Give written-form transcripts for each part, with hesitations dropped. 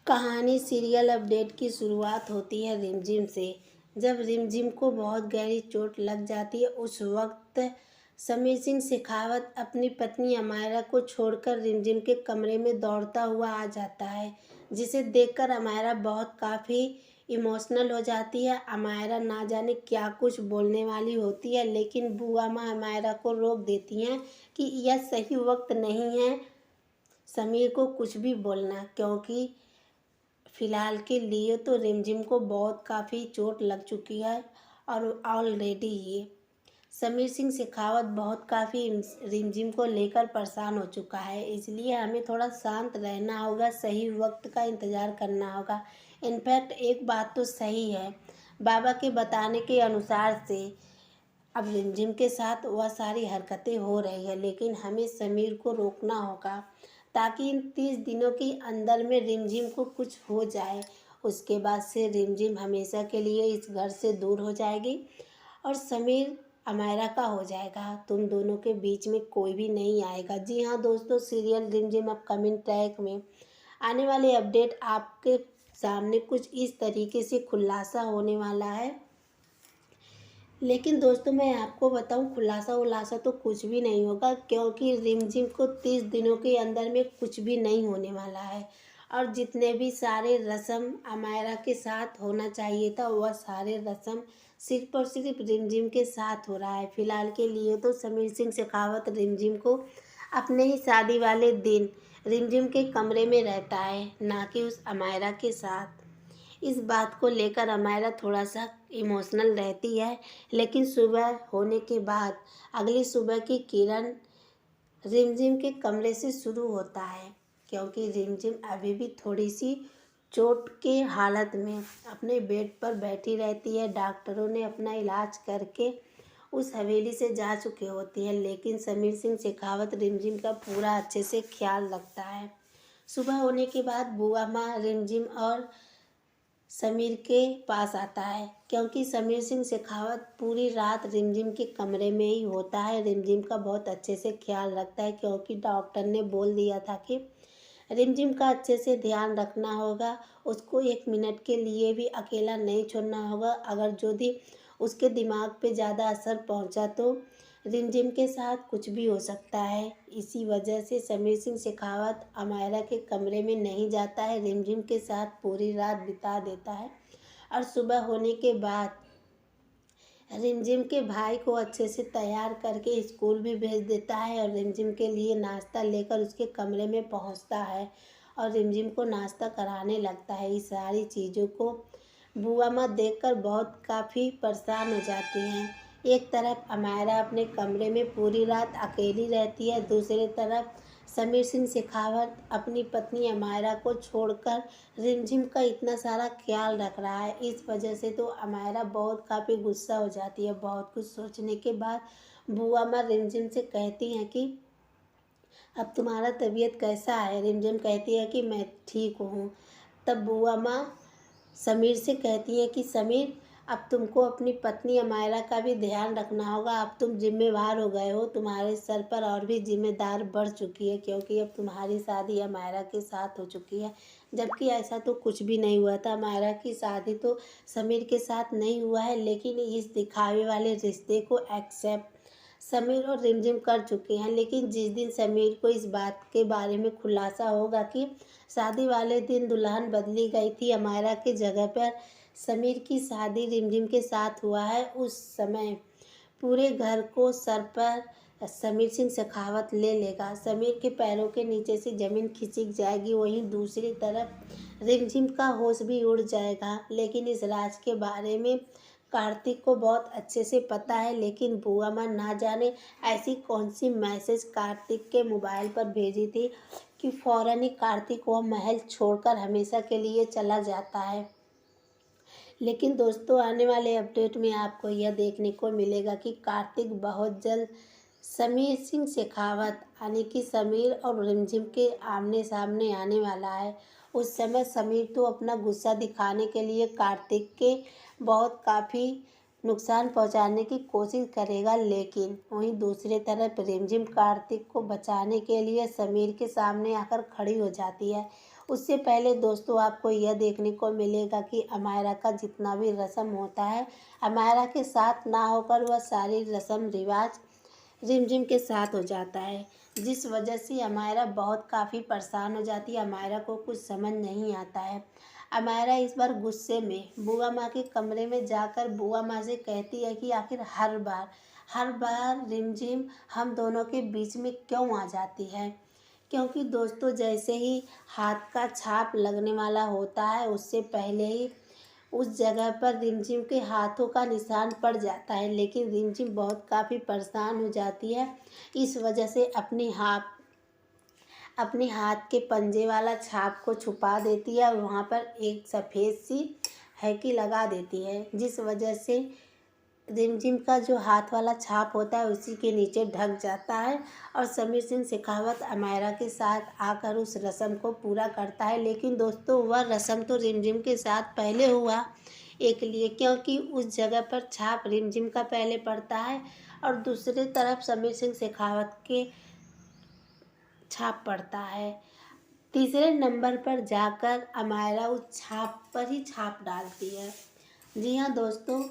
कहानी serial update की शुरुआत होती है रिमझिम से। जब रिमझिम को बहुत गहरी चोट लग जाती है उस वक्त समीर सिंह शेखावत अपनी पत्नी अमायरा को छोड़कर रिमझिम के कमरे में दौड़ता हुआ आ जाता है, जिसे देखकर अमायरा बहुत काफ़ी इमोशनल हो जाती है। अमायरा ना जाने क्या कुछ बोलने वाली होती है, लेकिन बुआ माँ अमायरा को रोक देती हैं कि यह सही वक्त नहीं है समीर को कुछ भी बोलना, क्योंकि फ़िलहाल के लिए तो रिमझिम को बहुत काफ़ी चोट लग चुकी है और ऑलरेडी ये समीर सिंह शेखावत बहुत काफ़ी रिमझिम को लेकर परेशान हो चुका है। इसलिए हमें थोड़ा शांत रहना होगा, सही वक्त का इंतज़ार करना होगा। इनफैक्ट एक बात तो सही है, बाबा के बताने के अनुसार से अब रिमझिम के साथ वह सारी हरकतें हो रही है, लेकिन हमें समीर को रोकना होगा ताकि इन 30 दिनों के अंदर में रिमझिम को कुछ हो जाए। उसके बाद से रिमझिम हमेशा के लिए इस घर से दूर हो जाएगी और समीर अमायरा का हो जाएगा। तुम दोनों के बीच में कोई भी नहीं आएगा। जी हाँ दोस्तों, सीरियल रिमझिम अपकमिंग ट्रैक में आने वाले अपडेट आपके सामने कुछ इस तरीके से खुलासा होने वाला है। लेकिन दोस्तों मैं आपको बताऊं, खुलासा उलासा तो कुछ भी नहीं होगा, क्योंकि रिमझिम को 30 दिनों के अंदर में कुछ भी नहीं होने वाला है। और जितने भी सारे रस्म अमायरा के साथ होना चाहिए था वह सारे रस्म सिर्फ और सिर्फ रिमझिम के साथ हो रहा है। फिलहाल के लिए तो समीर सिंह शेखावत रिमझिम को अपने ही शादी वाले दिन रिमझिम के कमरे में रहता है, ना कि उस अमायरा के साथ। इस बात को लेकर अमायरा थोड़ा सा इमोशनल रहती है, लेकिन सुबह होने के बाद अगली सुबह की किरण रिमझिम के कमरे से शुरू होता है, क्योंकि रिमझिम अभी भी थोड़ी सी चोट के हालत में अपने बेड पर बैठी रहती है। डॉक्टरों ने अपना इलाज करके उस हवेली से जा चुके होती हैं, लेकिन समीर सिंह शेखावत रिमझिम का पूरा अच्छे से ख्याल रखता है। सुबह होने के बाद बुआ माँ रिमझिम और समीर के पास आता है, क्योंकि समीर सिंह शेखावत पूरी रात रिमझिम के कमरे में ही होता है। रिमझिम का बहुत अच्छे से ख्याल रखता है, क्योंकि डॉक्टर ने बोल दिया था कि रिमझिम का अच्छे से ध्यान रखना होगा। उसको 1 मिनट के लिए भी अकेला नहीं छोड़ना होगा। अगर जो भी उसके दिमाग पे ज़्यादा असर पहुंचा तो रिमझिम के साथ कुछ भी हो सकता है। इसी वजह से समीर सिंह शेखावत अमायरा के कमरे में नहीं जाता है, रिमझिम के साथ पूरी रात बिता देता है और सुबह होने के बाद रिमझिम के भाई को अच्छे से तैयार करके स्कूल भी भेज देता है और रिमझिम के लिए नाश्ता लेकर उसके कमरे में पहुंचता है और रिमझिम को नाश्ता कराने लगता है। इस सारी चीज़ों को बुआ माँ देखकर बहुत काफ़ी परेशान हो जाती हैं। एक तरफ अमायरा अपने कमरे में पूरी रात अकेली रहती है, दूसरी तरफ समीर सिंह शेखावत अपनी पत्नी अमायरा को छोड़कर रिमझिम का इतना सारा ख्याल रख रहा है। इस वजह से तो अमायरा बहुत काफ़ी गुस्सा हो जाती है। बहुत कुछ सोचने के बाद बुआ माँ रिमझिम से कहती हैं कि अब तुम्हारा तबीयत कैसा है। रिमझिम कहती है कि मैं ठीक हूँ। तब बुआ माँ समीर से कहती है कि समीर, अब तुमको अपनी पत्नी अमायरा का भी ध्यान रखना होगा। अब तुम जिम्मेवार हो गए हो, तुम्हारे सर पर और भी जिम्मेदार बढ़ चुकी है, क्योंकि अब तुम्हारी शादी अमायरा के साथ हो चुकी है। जबकि ऐसा तो कुछ भी नहीं हुआ था। अमायरा की शादी तो समीर के साथ नहीं हुआ है, लेकिन इस दिखावे वाले रिश्ते को एक्सेप्ट समीर और रिमझिम कर चुके हैं। लेकिन जिस दिन समीर को इस बात के बारे में खुलासा होगा कि शादी वाले दिन दुल्हन बदली गई थी अमायरा की जगह पर समीर की शादी रिमझिम के साथ हुआ है, उस समय पूरे घर को सर पर समीर सिंह शेखावत ले लेगा। समीर के पैरों के नीचे से ज़मीन खिसक जाएगी। वहीं दूसरी तरफ रिमझिम का होश भी उड़ जाएगा। लेकिन इस राज के बारे में कार्तिक को बहुत अच्छे से पता है, लेकिन बुआ माँ ना जाने ऐसी कौन सी मैसेज कार्तिक के मोबाइल पर भेजी थी कि फ़ौरन ही कार्तिक वह महल छोड़कर हमेशा के लिए चला जाता है। लेकिन दोस्तों आने वाले अपडेट में आपको यह देखने को मिलेगा कि कार्तिक बहुत जल्द समीर सिंह शेखावत यानी कि समीर और रिमझिम के आमने सामने आने वाला है। उस समय समीर तो अपना गुस्सा दिखाने के लिए कार्तिक के बहुत काफ़ी नुकसान पहुंचाने की कोशिश करेगा, लेकिन वहीं दूसरी तरफ रिमझिम कार्तिक को बचाने के लिए समीर के सामने आकर खड़ी हो जाती है। उससे पहले दोस्तों आपको यह देखने को मिलेगा कि अमायरा का जितना भी रस्म होता है, अमायरा के साथ ना होकर वह सारी रस्म रिवाज रिमझिम के साथ हो जाता है, जिस वजह से अमायरा बहुत काफ़ी परेशान हो जाती है। अमायरा को कुछ समझ नहीं आता है। अमायरा इस बार गुस्से में बुआ माँ के कमरे में जाकर बुआ माँ से कहती है कि आखिर हर बार रिमझिम हम दोनों के बीच में क्यों आ जाती है। क्योंकि दोस्तों जैसे ही हाथ का छाप लगने वाला होता है, उससे पहले ही उस जगह पर रिमझिम के हाथों का निशान पड़ जाता है, लेकिन रिमझिम बहुत काफ़ी परेशान हो जाती है। इस वजह से अपने हाथ के पंजे वाला छाप को छुपा देती है और वहाँ पर एक सफ़ेद सी हैकी लगा देती है, जिस वजह से रिमझिम का जो हाथ वाला छाप होता है उसी के नीचे ढक जाता है। और समीर सिंह शेखावत अमायरा के साथ आकर उस रस्म को पूरा करता है। लेकिन दोस्तों वह रस्म तो रिमझिम के साथ पहले हुआ एक लिए, क्योंकि उस जगह पर छाप रिमझिम का पहले पड़ता है और दूसरी तरफ समीर सिंह शेखावत के छाप पड़ता है। तीसरे नंबर पर जाकर अमायरा उस छाप पर ही छाप डालती है। जी हाँ दोस्तों,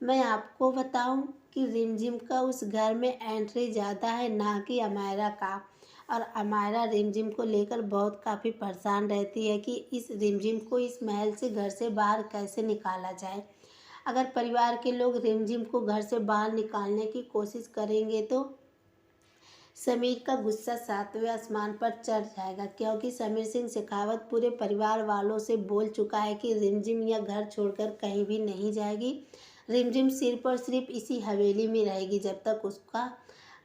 मैं आपको बताऊं कि रिमझिम का उस घर में एंट्री ज़्यादा है ना कि अमायरा का। और अमायरा रिमझिम को लेकर बहुत काफ़ी परेशान रहती है कि इस रिमझिम को इस महल से घर से बाहर कैसे निकाला जाए। अगर परिवार के लोग रिमझिम को घर से बाहर निकालने की कोशिश करेंगे तो समीर का गुस्सा सातवें आसमान पर चढ़ जाएगा, क्योंकि समीर सिंह शेखावत पूरे परिवार वालों से बोल चुका है कि रिमझिम यह घर छोड़कर कहीं भी नहीं जाएगी। रिमझिम सिर्फ और सिर्फ इसी हवेली में रहेगी जब तक उसका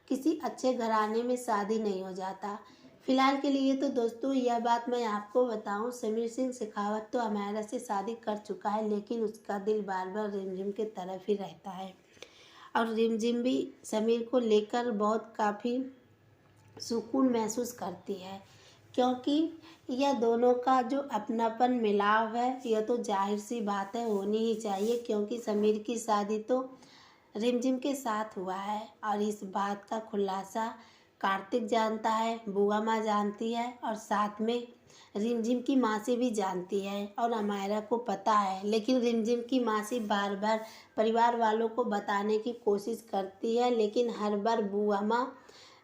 किसी अच्छे घराने में शादी नहीं हो जाता। फिलहाल के लिए तो दोस्तों यह बात मैं आपको बताऊं, समीर सिंह शेखावत तो अमायरा से शादी कर चुका है, लेकिन उसका दिल बार बार रिमझिम की तरफ ही रहता है। और रिमझिम भी समीर को लेकर बहुत काफ़ी सुकून महसूस करती है, क्योंकि यह दोनों का जो अपनापन मिलाव है यह तो जाहिर सी बात है होनी ही चाहिए, क्योंकि समीर की शादी तो रिमझिम के साथ हुआ है। और इस बात का खुलासा कार्तिक जानता है, बुआ माँ जानती है और साथ में रिमझिम की मासी भी जानती है और अमायरा को पता है। लेकिन रिमझिम की मासी बार बार परिवार वालों को बताने की कोशिश करती है, लेकिन हर बार बुआ माँ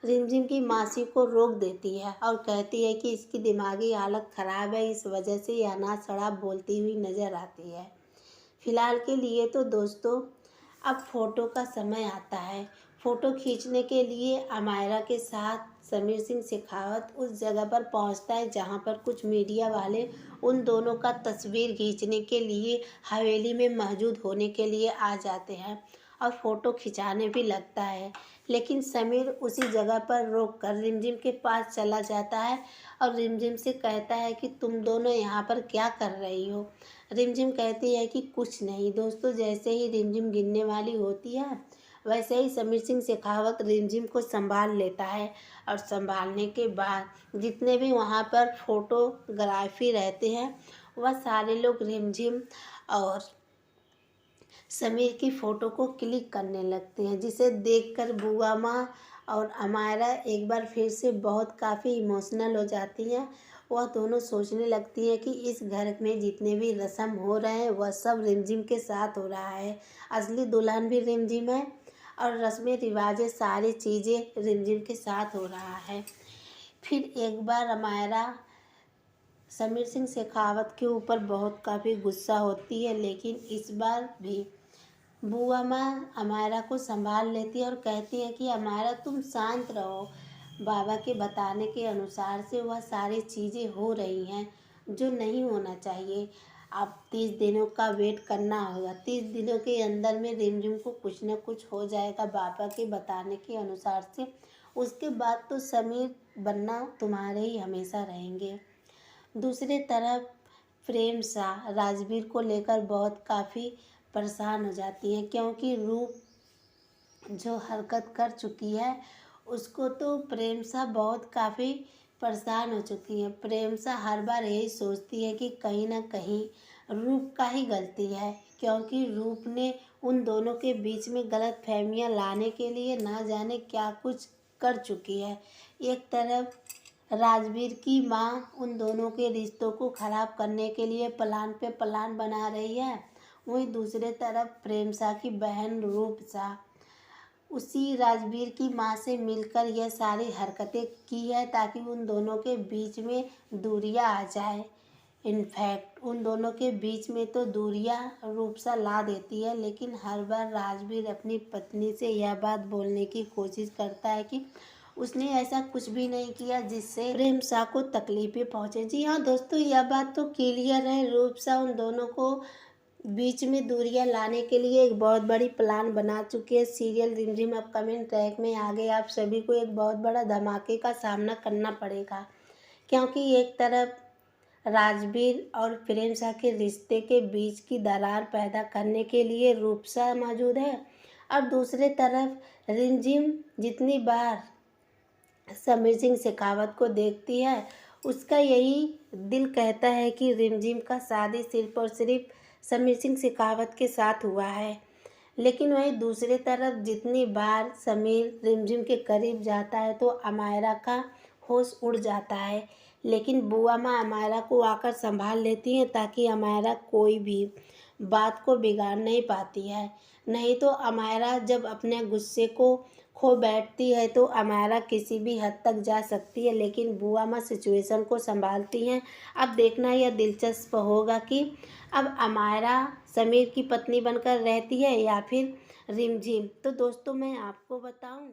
रिमझिम की मासी को रोक देती है और कहती है कि इसकी दिमागी हालत ख़राब है, इस वजह से यह अनाथ शराब बोलती हुई नज़र आती है। फिलहाल के लिए तो दोस्तों अब फ़ोटो का समय आता है। फ़ोटो खींचने के लिए अमायरा के साथ समीर सिंह शेखावत उस जगह पर पहुंचता है जहां पर कुछ मीडिया वाले उन दोनों का तस्वीर खींचने के लिए हवेली में मौजूद होने के लिए आ जाते हैं और फ़ोटो खिंचाने भी लगता है। लेकिन समीर उसी जगह पर रोक कर रिमझिम के पास चला जाता है और रिमझिम से कहता है कि तुम दोनों यहाँ पर क्या कर रही हो। रिमझिम कहती है कि कुछ नहीं। दोस्तों जैसे ही रिमझिम गिरने वाली होती है वैसे ही समीर सिंह शेखावत रिमझिम को संभाल लेता है और संभालने के बाद जितने भी वहाँ पर फोटोग्राफी रहते हैं वह सारे लोग रिमझिम और समीर की फ़ोटो को क्लिक करने लगते हैं, जिसे देखकर बुआ माँ और अमायरा एक बार फिर से बहुत काफ़ी इमोशनल हो जाती हैं। वह दोनों सोचने लगती हैं कि इस घर में जितने भी रस्म हो रहे हैं वह सब रिमझिम के साथ हो रहा है। असली दुल्हन भी रिमझिम है और रस्में रिवाजें सारी चीज़ें रिमझिम के साथ हो रहा है। फिर एक बार अमायरा समीर सिंह शेखावत के ऊपर बहुत काफ़ी गुस्सा होती है, लेकिन इस बार भी बुआ माँ अमायरा को संभाल लेती है और कहती है कि अमायरा तुम शांत रहो। बाबा के बताने के अनुसार से वह सारी चीज़ें हो रही हैं जो नहीं होना चाहिए। अब 30 दिनों का वेट करना होगा। 30 दिनों के अंदर में रिमझिम को कुछ न कुछ हो जाएगा बाबा के बताने के अनुसार से। उसके बाद तो समीर बनना तुम्हारे ही हमेशा रहेंगे। दूसरी तरफ प्रेम शाह राजवीर को लेकर बहुत काफ़ी परेशान हो जाती हैं, क्योंकि रूप जो हरकत कर चुकी है उसको तो प्रेम शाह बहुत काफ़ी परेशान हो चुकी है। प्रेम शाह हर बार यही सोचती है कि कहीं ना कहीं रूप का ही गलती है, क्योंकि रूप ने उन दोनों के बीच में गलत फहमियाँ लाने के लिए ना जाने क्या कुछ कर चुकी है। एक तरफ राजवीर की माँ उन दोनों के रिश्तों को ख़राब करने के लिए प्लान पे प्लान बना रही है। वहीं दूसरे तरफ प्रेमसा की बहन रूपसा उसी राजवीर की माँ से मिलकर यह सारी हरकतें की है ताकि उन दोनों के बीच में दूरियां आ जाए। इनफैक्ट उन दोनों के बीच में तो दूरियां रूपसा ला देती है, लेकिन हर बार राजवीर अपनी पत्नी से यह बात बोलने की कोशिश करता है कि उसने ऐसा कुछ भी नहीं किया जिससे प्रेमसा को तकलीफें पहुंचे। जी हाँ दोस्तों, यह बात तो क्लियर है, रूपसा उन दोनों को बीच में दूरियां लाने के लिए एक बहुत बड़ी प्लान बना चुकी है। सीरियल रिमझिम अपकमिंग ट्रैक में आगे आप सभी को एक बहुत बड़ा धमाके का सामना करना पड़ेगा, क्योंकि एक तरफ राजवीर और प्रेमसा के रिश्ते के बीच की दरार पैदा करने के लिए रूपसा मौजूद है, और दूसरे तरफ रिमझिम जितनी बार समीर सिंह शेखावत को देखती है उसका यही दिल कहता है कि रिमझिम का शादी सिर्फ और सिर्फ समीर सिंह शेखावत के साथ हुआ है। लेकिन वहीं दूसरी तरफ जितनी बार समीर रिमझिम के करीब जाता है तो अमायरा का होश उड़ जाता है, लेकिन बुआ माँ अमायरा को आकर संभाल लेती हैं ताकि अमायरा कोई भी बात को बिगाड़ नहीं पाती है। नहीं तो अमायरा जब अपने गुस्से को खो बैठती है तो अमायरा किसी भी हद तक जा सकती है, लेकिन बुआ माँ सिचुएशन को संभालती हैं। अब देखना यह दिलचस्प होगा कि अब अमायरा समीर की पत्नी बनकर रहती है या फिर रिमझिम। तो दोस्तों मैं आपको बताऊं